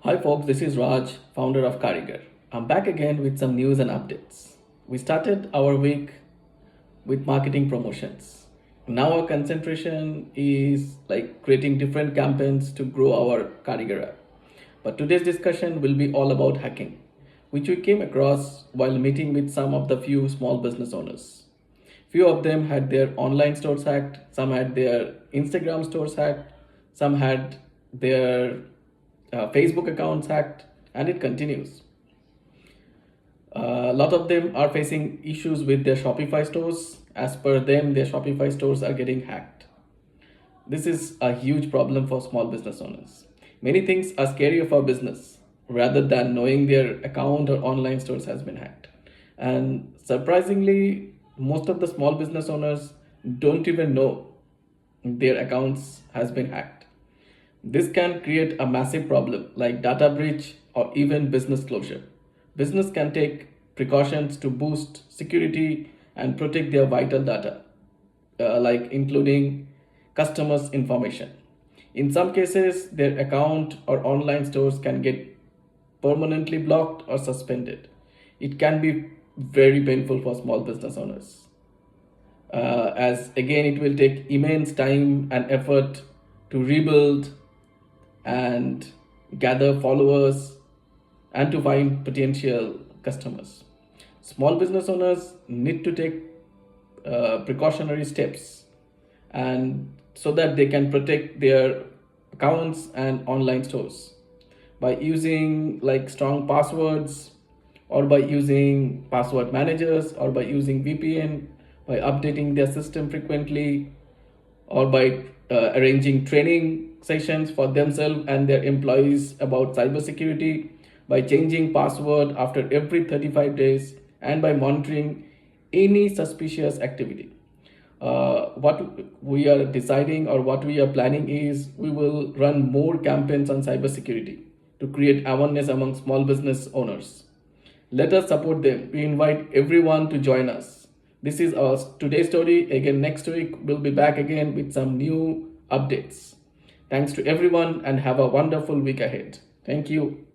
Hi folks, this is Raj, founder of Carigaar. I'm back again with some news and updates. We started our week with marketing promotions. Now our concentration is like creating different campaigns to grow our Carigaar app. But today's discussion will be all about hacking, which we came across while meeting with some of the few small business owners. Few of them had their online stores hacked, some had their Instagram stores hacked, some had their Facebook accounts hacked, and it continues. A lot of them are facing issues with their Shopify stores. As per them, their Shopify stores are getting hacked. This is a huge problem for small business owners. Many things are scarier for business rather than knowing their account or online stores has been hacked. And surprisingly, most of the small business owners don't even know their accounts has been hacked. This can create a massive problem like data breach or even business closure. Business can take precautions to boost security and protect their vital data, like including customers' information. In some cases, their account or online stores can get permanently blocked or suspended. It can be very painful for small business owners, as again, it will take immense time and effort to rebuild and gather followers and to find potential customers. Small business owners need to take precautionary steps and so that they can protect their accounts and online stores by using like strong passwords or by using password managers or by using VPN, by updating their system frequently, or by arranging training sessions for themselves and their employees about cybersecurity, by changing password after every 35 days, and by monitoring any suspicious activity. What we are deciding or what we are planning is we will run more campaigns on cybersecurity to create awareness among small business owners. Let us support them. We invite everyone to join us. This is our today's story. Again, next week we'll be back again with some new updates. Thanks to everyone and have a wonderful week ahead. Thank you.